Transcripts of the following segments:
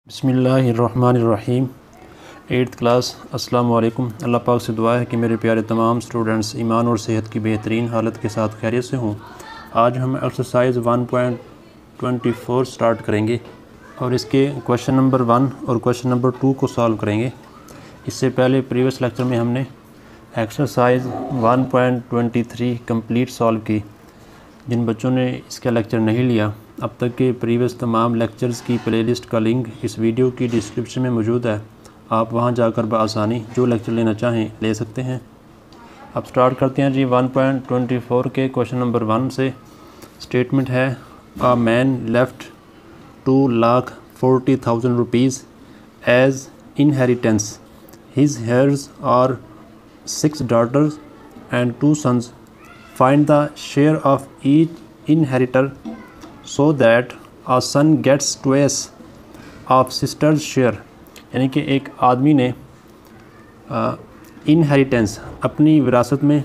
बिस्मिल्लाहिर्रहमानिर्रहीम। 8th class. अस्सलाम वालेकुम। अल्लाह पाक से दुआ है कि मेरे प्यारे तमाम स्टूडेंट्स ईमान और सेहत की बेहतरीन हालत के साथ खैरियत से हों। आज हम एक्सरसाइज 1.24 स्टार्ट करेंगे और इसके क्वेश्चन नंबर 1 और क्वेश्चन नंबर 2 को सॉल्व करेंगे। इससे पहले प्रीवियस लेक्चर में हमने एक्सरसाइज 1.23 कंप्लीट सॉल्व की। जिन बच्चों ने इसका लेक्चर नहीं लिया, अब तक के प्रीवियस तमाम लेक्चर्स की प्लेलिस्ट का लिंक इस वीडियो की डिस्क्रिप्शन में मौजूद है। आप वहां जाकर बआसानी जो लेक्चर लेना चाहें ले सकते हैं। अब स्टार्ट करते हैं जी 1.24 के क्वेश्चन नंबर 1 से। स्टेटमेंट है, a man left 2,40,000 rupees as inheritance. His heirs are 6 daughters and 2 sons. Find the share of each inheritor so that a son gets twice of sister's share. यानी कि एक आदमी ने इनहेरिटेंस अपनी विरासत में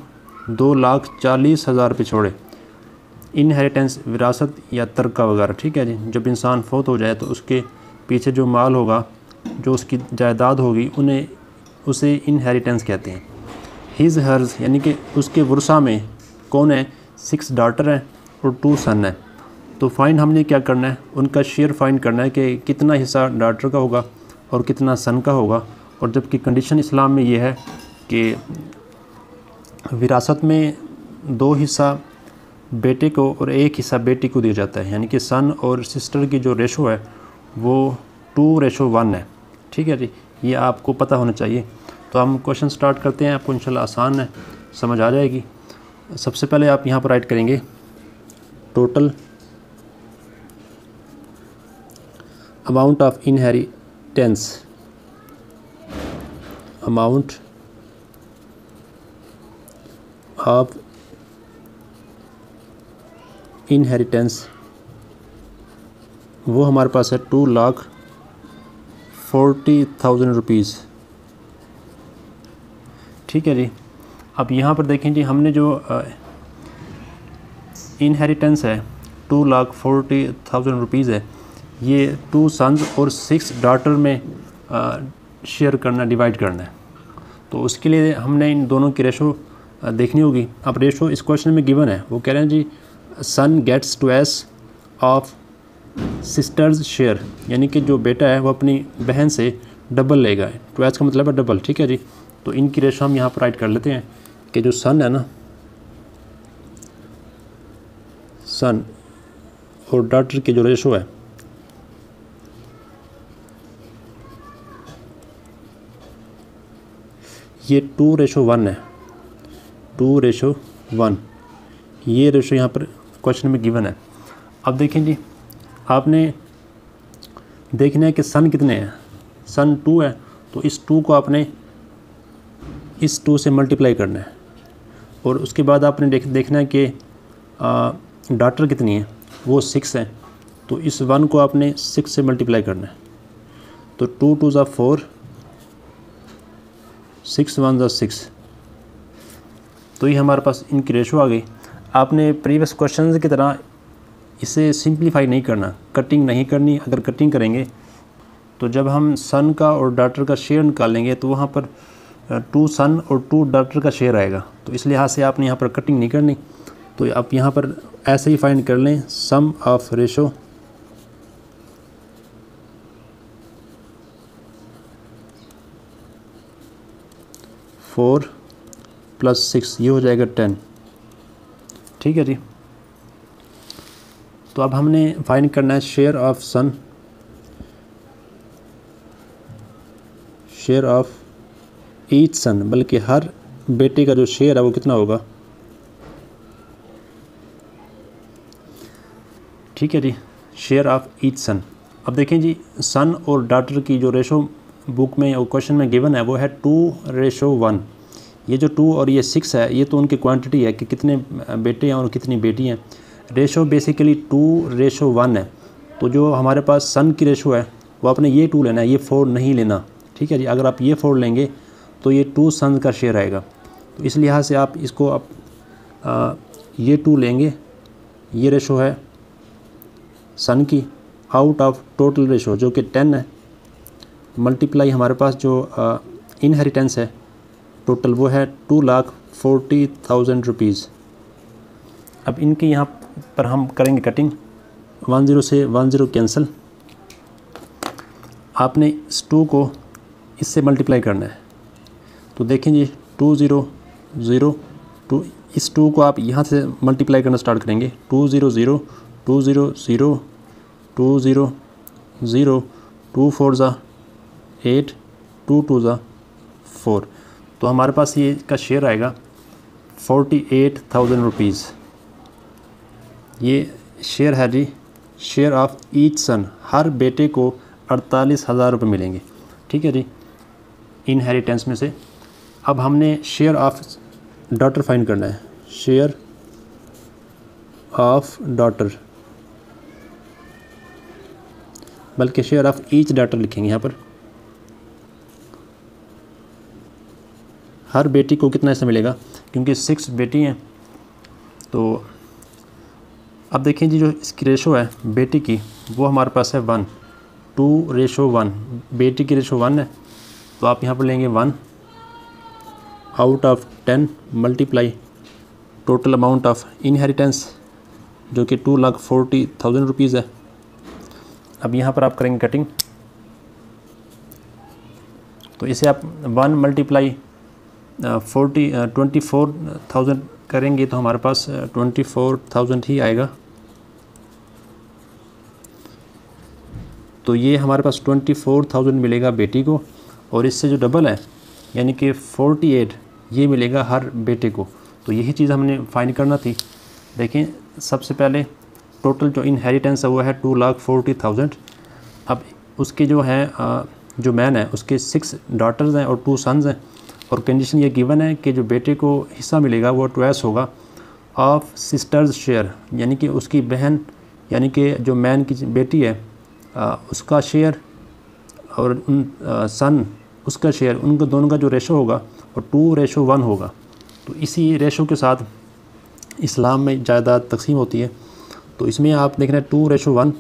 2,40,000 रुपये छोड़े। इनहेरिटेंस विरासत या तरका वगैरह, ठीक है जी। जब इंसान फौत हो जाए तो उसके पीछे जो माल होगा, जो उसकी जायदाद होगी, उसे इनहेरिटेंस कहते हैं। हिज हर्स यानी कि उसके वर्सा में कौन है? 6 डाटर हैं और 2 सन है। तो फाइंड हमने क्या करना है, उनका शेयर फाइंड करना है कि कितना हिस्सा डाटर का होगा और कितना सन का होगा। और जबकि कंडीशन इस्लाम में ये है कि विरासत में 2 हिस्सा बेटे को और 1 हिस्सा बेटी को दिया जाता है। यानी कि सन और सिस्टर की जो रेशो है वो 2:1 है, ठीक है जी। ये आपको पता होना चाहिए। तो हम क्वेश्चन स्टार्ट करते हैं। आपको इंशाल्लाह आसान है, समझ आ जाएगी। सबसे पहले आप यहाँ पर राइट करेंगे total amount of inheritance. Amount of inheritance वो हमारे पास है 2,40,000 रुपीज़, ठीक है जी। अब यहाँ पर देखें जी, हमने जो इनहेरिटेंस है 2,40,000 रुपीज़ है, ये 2 सन्स और 6 डाटर में शेयर करना, डिवाइड करना है। तो उसके लिए हमने इन दोनों की रेशो देखनी होगी। अब रेशो इस क्वेश्चन में गिवन है, वो कह रहे हैं जी son gets twice of sisters share. यानी कि जो बेटा है वो अपनी बहन से डबल लेगा। ट्वाइस का मतलब है डबल, ठीक है जी। तो इनकी रेशो हम यहाँ पर राइट कर लेते हैं कि जो सन है ना, सन और डॉटर की जो रेशो है ये 2:1 है। 2:1 ये रेशो यहाँ पर क्वेश्चन में गिवन है। अब देखें जी, आपने देखना है कि सन कितने हैं। सन 2 है, तो इस 2 को आपने इस 2 से मल्टीप्लाई करना है। और उसके बाद आपने देखना है कि डाटर कितनी है, वो 6 है। तो इस 1 को आपने 6 से मल्टीप्लाई करना है। तो 2 2 ज़ा 4, 6 1 ज़ा 6। तो ये हमारे पास इनकी रेशो आ गई। आपने प्रीवियस क्वेश्चन की तरह इसे सिंप्लीफाई नहीं करना, कटिंग नहीं करनी। अगर कटिंग करेंगे तो जब हम सन का और डाटर का शेयर निकालेंगे तो वहाँ पर 2 सन और 2 डाटर का शेयर आएगा। तो इस लिहाज से आपने यहाँ पर कटिंग नहीं करनी। तो आप यहाँ पर ऐसे ही फाइंड कर लें, सम ऑफ रेशो फोर प्लस 6, ये हो जाएगा 10, ठीक है जी। तो अब हमने फाइंड करना है share of son, share of each son, बल्कि हर बेटे का जो शेयर है वो कितना होगा, ठीक है जी। शेयर ऑफ ईच सन। अब देखें जी, सन और डॉटर की जो रेशो बुक में और क्वेश्चन में गिवन है वो है 2:1। ये जो 2 और ये 6 है, ये तो उनकी क्वांटिटी है कि कितने बेटे हैं और कितनी बेटी हैं। रेशो बेसिकली 2:1 है। तो जो हमारे पास सन की रेशो है वो आपने ये 2 लेना है, ये 4 नहीं लेना, ठीक है जी। अगर आप ये 4 लेंगे तो ये 2 सन का शेयर आएगा। तो इस लिहाज से आप इसको ये 2 लेंगे। ये रेशो है सन की आउट ऑफ टोटल रेशो जो कि 10 है, मल्टीप्लाई हमारे पास जो इनहेरिटेंस है टोटल वो है 2,40,000 रुपीज़। अब इनके यहाँ पर हम करेंगे कटिंग, 10 से 10 कैंसिल। आपने इस 2 को इससे मल्टीप्लाई करना है, तो देखें जी 200 इस 2 को आप यहाँ से मल्टीप्लाई करना स्टार्ट करेंगे, 200 200 200 2 4 ज़ा 8 2 2 ज़ा 4, तो हमारे पास ये का शेयर आएगा 48,000 रुपीज़। ये शेयर है जी, शेयर ऑफ ईच सन, हर बेटे को 48,000 रुपये मिलेंगे। ठीक है जी, इनहेरिटेंस में से। अब हमने शेयर ऑफ डॉटर फाइंड करना है, शेयर ऑफ डॉटर, बल्कि शेयर ऑफ ईच डॉटर लिखेंगे यहाँ पर। हर बेटी को कितना हिस्सा मिलेगा, क्योंकि 6 बेटी हैं। तो अब देखें जी, जो इसकी रेशो है बेटी की वो हमारे पास है 1, 2:1। बेटी की रेशो 1 है, तो आप यहाँ पर लेंगे 1 out of 10 multiply total amount of inheritance जो कि 2,40,000 रुपीज़ है। अब यहाँ पर आप करेंगे कटिंग, तो इसे आप 1 मल्टीप्लाई 24,000 करेंगे तो हमारे पास 24,000 ही आएगा। तो ये हमारे पास 24,000 मिलेगा बेटी को, और इससे जो डबल है यानी कि 48 ये मिलेगा हर बेटे को। तो यही चीज़ हमने फाइंड करना थी। देखें, सबसे पहले टोटल जो इनहेरिटेंस है वो है 2,40,000। अब उसके जो है जो मैन है उसके 6 डॉटर्स हैं और 2 सन्स हैं, और कंडीशन ये गिवन है कि जो बेटे को हिस्सा मिलेगा वो ट्वाइस होगा ऑफ सिस्टर्स शेयर, यानी कि उसकी बहन यानी कि जो मैन की बेटी है उसका शेयर और सन उसका शेयर, उनको दोनों का जो रेशो होगा वो 2:1 होगा। तो इसी रेशो के साथ इस्लाम में जायदाद तकसीम होती है। तो इसमें आप देखना है 2:1।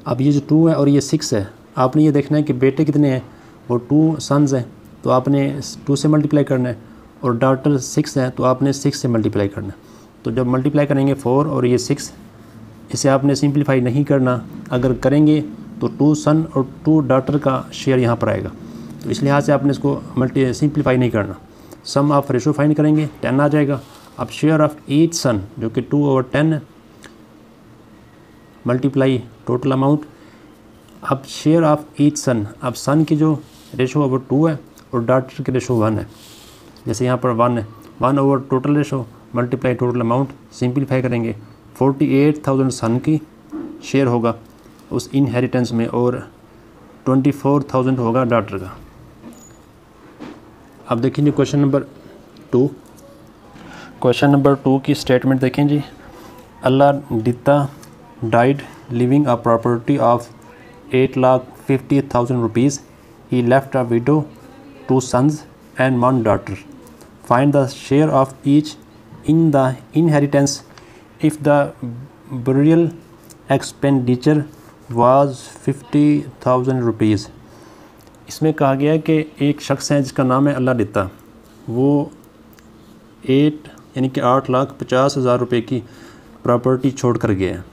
अब ये जो 2 है और ये 6 है, आपने ये देखना है कि बेटे कितने हैं, वो 2 सन्स हैं, तो आपने 2 से मल्टीप्लाई करना है, और डॉटर 6 है तो आपने 6 से मल्टीप्लाई करना है। तो जब मल्टीप्लाई करेंगे 4 और ये 6, इसे आपने सिंप्लीफाई नहीं करना, अगर करेंगे तो 2 सन और 2 डॉटर का शेयर यहाँ पर आएगा। तो इस लिहाज से आपने इसको सिंप्लीफाई नहीं करना। सम ऑफ रेशो फाइंड करेंगे, 10 आ जाएगा। अब शेयर ऑफ ईच सन जो कि 2/10 है, मल्टीप्लाई टोटल अमाउंट। अब शेयर ऑफ ईच सन, अब सन की जो रेशो है वो 2 है और डॉटर की रेशो 1 है। जैसे यहाँ पर 1 है, 1 over total ratio multiply total amount, simplify करेंगे 48,000 सन की शेयर होगा उस इनहेरिटेंस में, और 24,000 होगा डॉटर का। अब देखें जी क्वेश्चन नंबर 2। क्वेश्चन नंबर 2 की स्टेटमेंट देखें जी। Alladitta died leaving a property of 8,50,000 rupees. He left a widow, 2 sons and 1 daughter. Find the share of each in the inheritance if the burial expenditure was 50,000 rupees. इसमें कहा गया है कि एक शख्स है जिसका नाम है अल्लादित्ता, वो 8,50,000 रुपये की प्रॉपर्टी छोड़ कर गया है।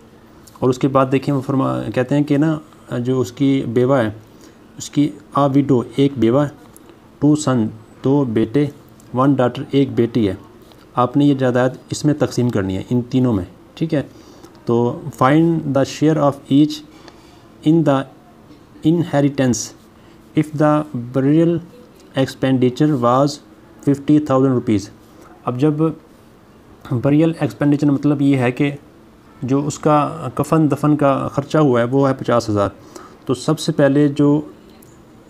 और उसके बाद देखिए वो कहते हैं कि ना जो उसकी बेवा है, उसकी विडो एक बेवा, 2 सन 2 बेटे, 1 डॉटर 1 बेटी है। आपने ये जायदाद इसमें तकसीम करनी है इन तीनों में, ठीक है। तो find the share of each in the inheritance if the burial expenditure was 50,000 rupees. अब जब बरियल एक्सपेंडिचर मतलब ये है कि जो उसका कफन दफन का ख़र्चा हुआ है वो है 50,000। तो सबसे पहले जो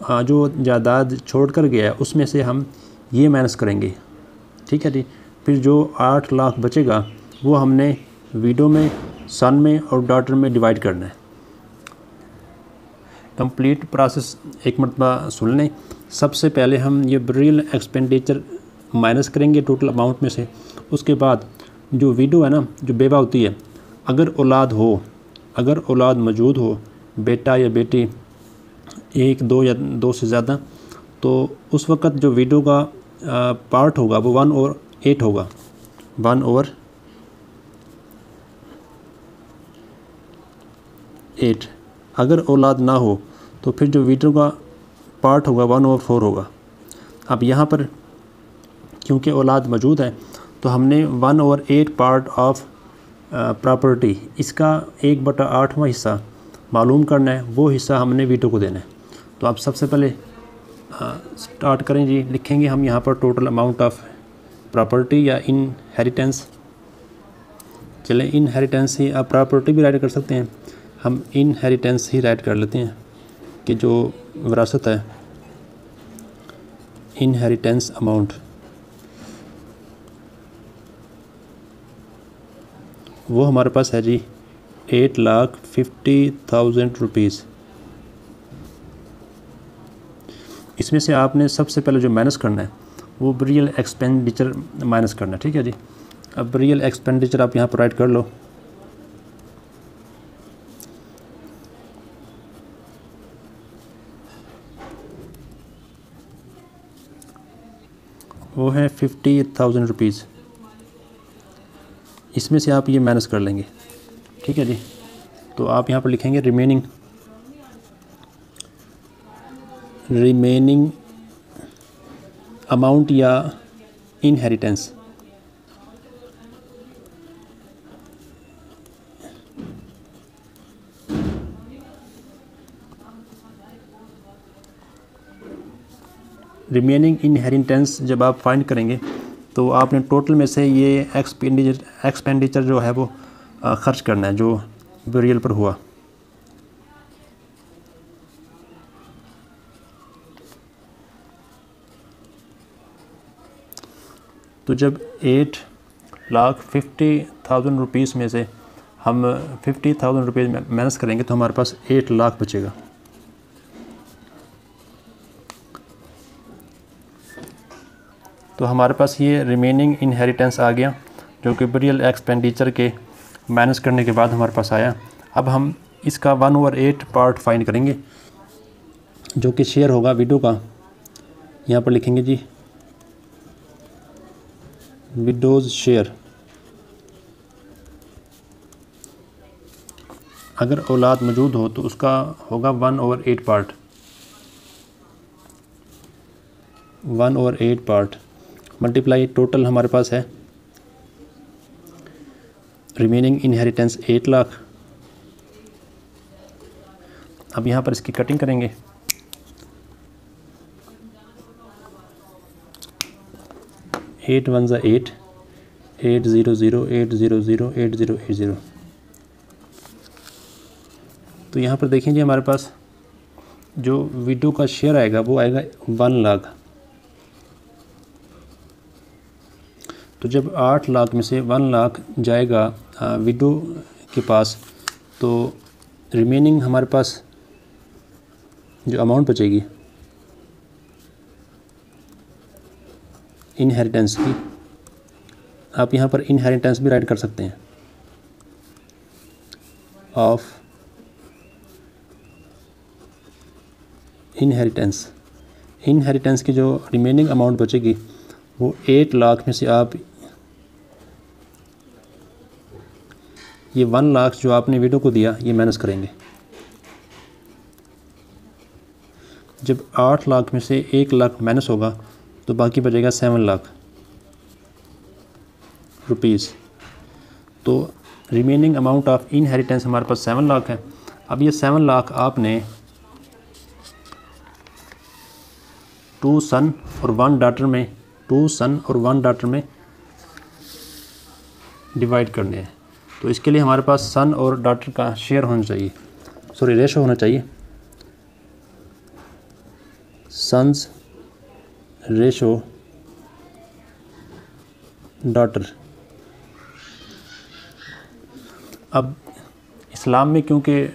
जायदाद छोड़ कर गया है उसमें से हम ये माइनस करेंगे, ठीक है जी। फिर जो 8 लाख बचेगा वो हमने विडो में, सन में और डॉटर में डिवाइड करना है। कंप्लीट प्रोसेस एक मरतबा सुन लें। सबसे पहले हम ये बरियल एक्सपेंडिचर माइनस करेंगे टोटल अमाउंट में से। उसके बाद जो विडो है ना, जो बेवा होती है, अगर औलाद मौजूद हो, बेटा या बेटी 1, 2 या 2 से ज़्यादा, तो उस वक़्त जो विडो का पार्ट होगा वो 1/8 होगा, 1/8। अगर औलाद ना हो तो फिर जो विडो का पार्ट होगा 1/4 होगा। अब यहाँ पर क्योंकि औलाद मौजूद है तो हमने 1/8 पार्ट ऑफ प्रॉपर्टी, इसका 1/8वां हिस्सा मालूम करना है, वो हिस्सा हमने विडो को देना है। तो आप सबसे पहले स्टार्ट करें जी, लिखेंगे हम यहाँ पर टोटल अमाउंट ऑफ प्रॉपर्टी या इनहेरिटेंस। चलें, इनहेरिटेंस ही आप प्रॉपर्टी भी राइट कर सकते हैं, हम इनहेरिटेंस ही राइट कर लेते हैं कि जो विरासत है, इनहेरिटेंस अमाउंट, वो हमारे पास है जी 8,50,000 रुपीज़। इसमें से आपने सबसे पहले जो माइनस करना है वो रियल एक्सपेंडिचर माइनस करना है, ठीक है जी। अब रियल एक्सपेंडिचर आप यहाँ पर राइट कर लो। वो है 50,000 रुपीज़। इसमें से आप ये माइनस कर लेंगे, ठीक है जी। तो आप यहाँ पर लिखेंगे रिमेनिंग अमाउंट या इनहेरिटेंस। रिमेनिंग इनहेरिटेंस जब आप फाइंड करेंगे तो आपने टोटल में से ये एक्सपेंडिचर जो है वो खर्च करना है जो बरियल पर हुआ। तो जब 8,50,000 रुपीज़ में से हम 50,000 रुपीज़ माइनस करेंगे तो हमारे पास 8 लाख बचेगा। तो हमारे पास ये रिमेनिंग इनहेरिटेंस आ गया जो कि बरियल एक्सपेंडिचर के माइनस करने के बाद हमारे पास आया। अब हम इसका 1/8 पार्ट फाइंड करेंगे जो कि शेयर होगा विडो का। यहाँ पर लिखेंगे जी विडोज़ शेयर। अगर औलाद मौजूद हो तो उसका होगा 1/8 पार्ट, 1/8 पार्ट मल्टीप्लाई टोटल हमारे पास है रिमेनिंग इनहेरिटेंस 8 लाख। अब यहाँ पर इसकी कटिंग करेंगे। एट 1 ज़ा 8, 800,800,8080। तो यहाँ पर देखें जी हमारे पास जो विडो का शेयर आएगा वो आएगा 1 लाख। तो जब 8 लाख में से 1 लाख जाएगा विडो के पास तो रिमेनिंग हमारे पास जो अमाउंट बचेगी इनहेरिटेंस की, आप यहाँ पर इनहेरिटेंस भी राइट कर सकते हैं ऑफ इनहेरिटेंस की जो रिमेनिंग अमाउंट बचेगी वो 8 लाख में से आप ये 1 लाख जो आपने विडो को दिया ये माइनस करेंगे। जब 8 लाख में से 1 लाख माइनस होगा तो बाकी बचेगा 7 लाख रुपीज़। तो रिमेनिंग अमाउंट ऑफ इनहेरिटेंस हमारे पास 7 लाख है। अब ये 7 लाख आपने 2 सन और 1 डॉटर में डिवाइड करने हैं। तो इसके लिए हमारे पास सन और डॉटर का शेयर होना चाहिए, रेशो होना चाहिए। Sons ratio daughter. अब इस्लाम में क्योंकि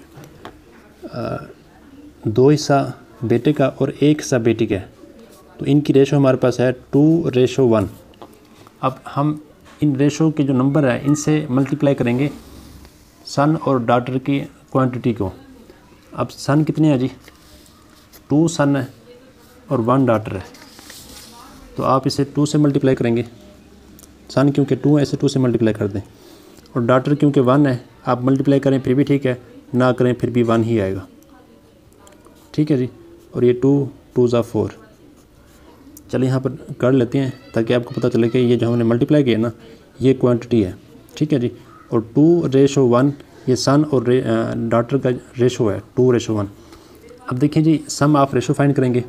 2 हिस्सा बेटे का और 1 हिस्सा बेटी का है तो इनकी रेशो हमारे पास है 2:1। अब हम इन रेशो के जो नंबर है इनसे मल्टीप्लाई करेंगे सन और डॉटर की क्वांटिटी को। अब सन कितने हैं जी, 2 सन है और 1 डॉटर है, तो आप इसे 2 से मल्टीप्लाई करेंगे। सन क्योंकि 2 है, इसे 2 से मल्टीप्लाई कर दें, और डॉटर क्योंकि 1 है, आप मल्टीप्लाई करें फिर भी ठीक है, ना करें फिर भी 1 ही आएगा। ठीक है जी। और ये 2 2 ज़ा 4। चलिए यहाँ पर कर लेते हैं ताकि आपको पता चले कि ये जो हमने मल्टीप्लाई किया ना, ये क्वांटिटी है। ठीक है जी। और 2:1 ये सन और डॉटर का रेशो है, 2:1। अब देखिए जी, सम ऑफ रेशो फाइंड करेंगे।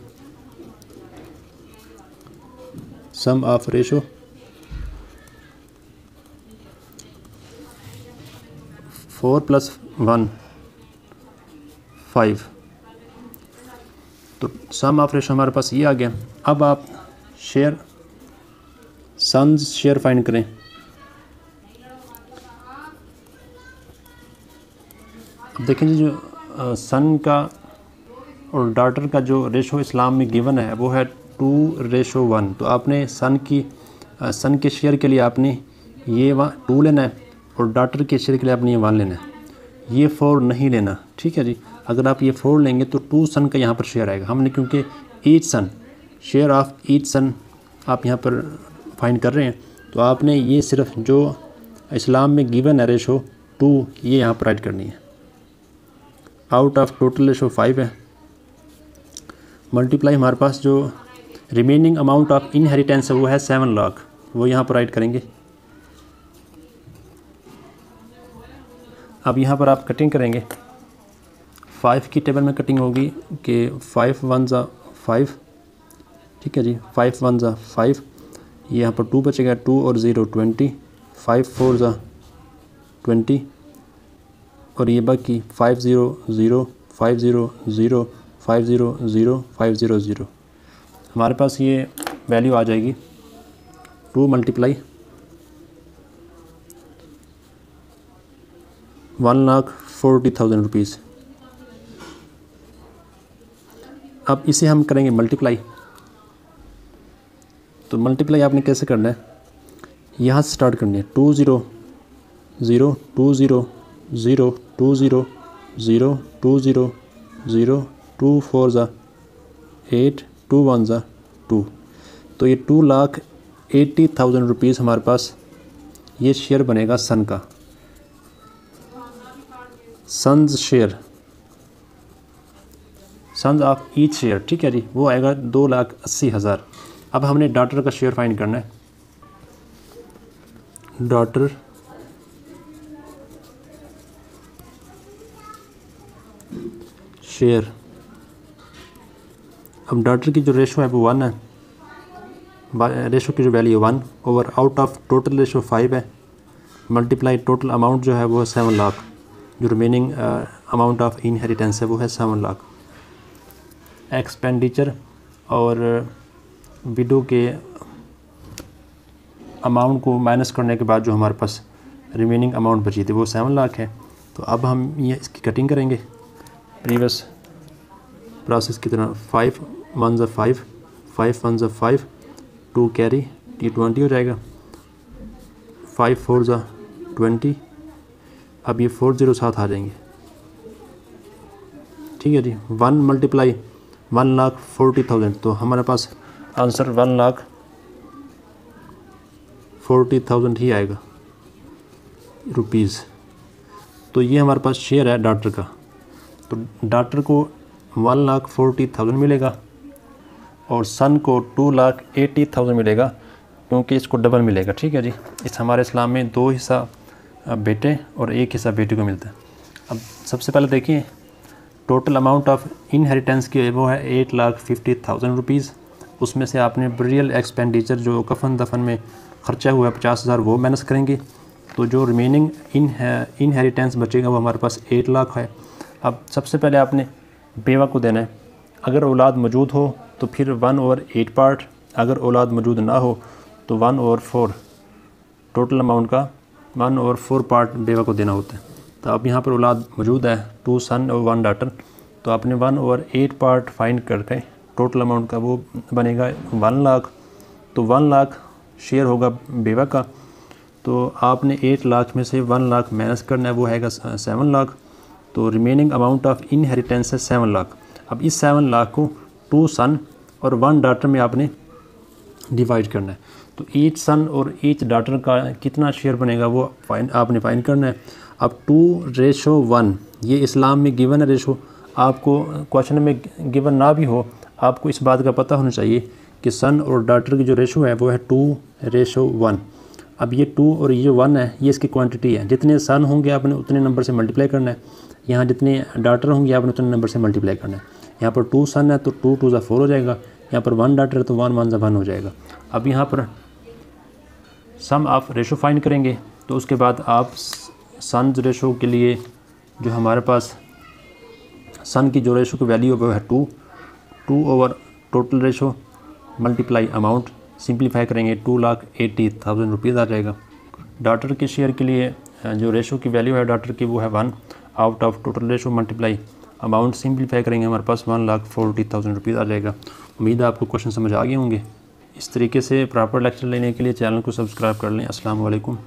सम ऑफ रेशो 4 + 1 5, तो सम ऑफ रेशो हमारे पास ये आ गया। अब आप शेयर सन्स शेयर फाइंड करें। अब देखें जी, जो सन का और डॉटर का जो रेशो इस्लाम में गिवन है वो है 2:1। तो आपने सन के शेयर के लिए आपने ये 2 लेना है, और डॉटर के शेयर के लिए आपने ये 1 लेना है, ये 4 नहीं लेना। ठीक है जी। अगर आप ये 4 लेंगे तो 2 सन का यहाँ पर शेयर आएगा। हमने क्योंकि each son, share of each son आप यहाँ पर फाइंड कर रहे हैं, तो आपने ये सिर्फ जो इस्लाम में गिवन है रेशो 2, ये यहाँ पर ऐड करनी है। आउट ऑफ टोटल रेशो 5 है, मल्टीप्लाई हमारे पास जो रिमेनिंग अमाउंट ऑफ इनहेरिटेंस है वो है 7 लाख, वो यहाँ पर ऐड करेंगे। अब यहाँ पर आप कटिंग करेंगे। 5 की टेबल में कटिंग होगी कि 5 1 ज़ा 5। ठीक है जी। 5 1 ज़ा 5, ये यहाँ पर 2 बचेगा, 2 और 0 20, 5 4 ज़ा 20, और ये बाकी 5 0 0 5 0 0 5 0 0 5 0 0। हमारे पास ये वैल्यू आ जाएगी 2 × 1,40,000 रुपीज़। अब इसे हम करेंगे मल्टीप्लाई। तो मल्टीप्लाई आपने कैसे करना है, यहाँ से स्टार्ट करनी है। 2 0 0 2 0 0 2 0 0 2 0 0 2 4 ज़ा 8 2 1 ज़ा 2। तो ये 2,80,000 रुपीज़ हमारे पास ये शेयर बनेगा सन का, sons share, sons of each share. ठीक है जी। वो आएगा 2,80,000। अब हमने डॉटर का शेयर फाइंड करना है। डॉटर शेयर, अब डॉटर की जो रेशो है वो 1 है, रेशो की जो value 1 over out of total ratio 5 है, मल्टीप्लाई टोटल अमाउंट जो है वो है 7 लाख, जो रिमेनिंग अमाउंट ऑफ इनहेरिटेंस है वो है 7 लाख। एक्सपेंडिचर और विडो के अमाउंट को माइनस करने के बाद जो हमारे पास रिमेनिंग अमाउंट बची थी वो 7 लाख है। तो अब हम ये इसकी कटिंग करेंगे प्रीवियस प्रोसेस की तरह। 5 1 ज़ा 5, 5 1 ज़ा 5, 2 कैरी, T20 हो जाएगा, 5 4 ज़ा 20। अब ये 4 0 साथ आ जाएंगे। ठीक है जी। 1 × 1,40,000, तो हमारे पास आंसर 1,40,000 ही आएगा रुपीज़। तो ये हमारे पास शेयर है डॉटर का। तो डॉटर को 1,40,000 मिलेगा और सन को 2,80,000 मिलेगा, क्योंकि इसको डबल मिलेगा। ठीक है जी। इस हमारे इस्लाम में 2 हिस्सा बेटे और 1 हिस्सा बेटी को मिलता है। अब सबसे पहले देखिए टोटल अमाउंट ऑफ इनहेरिटेंस की वो है 8,50,000 रुपीज़। उसमें से आपने बरियल एक्सपेंडिचर जो कफन दफन में ख़र्चा हुआ है 50,000 वो माइनस करेंगे, तो जो रिमेनिंग इनहेरिटेंस बचेगा वो हमारे पास 8 लाख है। अब सबसे पहले आपने बेवा को देना है। अगर औलाद मौजूद हो तो फिर 1/8 पार्ट, अगर औलाद मौजूद ना हो तो 1/4, टोटल अमाउंट का 1/4 पार्ट बेवा को देना होता है। तो अब यहाँ पर औलाद मौजूद है 2 सन और 1 डॉटर, तो आपने 1/8 पार्ट फाइंड करके टोटल अमाउंट का वो बनेगा 1 लाख। तो 1 लाख शेयर होगा बेवा का, तो आपने 8 लाख में से 1 लाख माइनस करना है, वो हैगा 7 लाख। तो रिमेनिंग अमाउंट ऑफ इनहेरिटेंस है 7 लाख। अब इस 7 लाख को 2 सन और 1 डॉटर में आपने डिवाइड करना है। तो ईच सन और ईच डॉटर का कितना शेयर बनेगा वो आपने फाइंड करना है। अब 2:1 ये इस्लाम में गिवन है रेशो, आपको क्वेश्चन में गिवन ना भी हो, आपको इस बात का पता होना चाहिए कि सन और डॉटर की जो रेशो है वो है 2:1। अब ये 2 और ये 1 है, ये इसकी क्वांटिटी है। जितने सन होंगे आपने उतने नंबर से मल्टीप्लाई करना है, यहाँ जितने डॉटर होंगे आपने उतने नंबर से मल्टीप्लाई करना है। यहाँ पर 2 सन है तो 2 2 4 हो जाएगा, यहाँ पर 1 डॉटर है तो 1 1 1 हो जाएगा। अब यहाँ पर सम आप रेशो फाइंड करेंगे, तो उसके बाद आप सन रेशो के लिए जो हमारे पास सन की जो रेशो की वैल्यू है वो है 2 over total ratio multiply amount, simplify करेंगे 2,80,000 रुपीज़ आ जाएगा। डॉटर के शेयर के लिए जो रेशो की वैल्यू है डॉटर की वो है 1 out of total ratio multiply amount, simplify करेंगे हमारे पास 1,40,000 रुपीज़ आ जाएगा। उम्मीद है आपको क्वेश्चन समझ आ गए होंगे। इस तरीके से प्रॉपर लेक्चर लेने के लिए चैनल को सब्सक्राइब कर लें। अस्सलाम वालेकुम।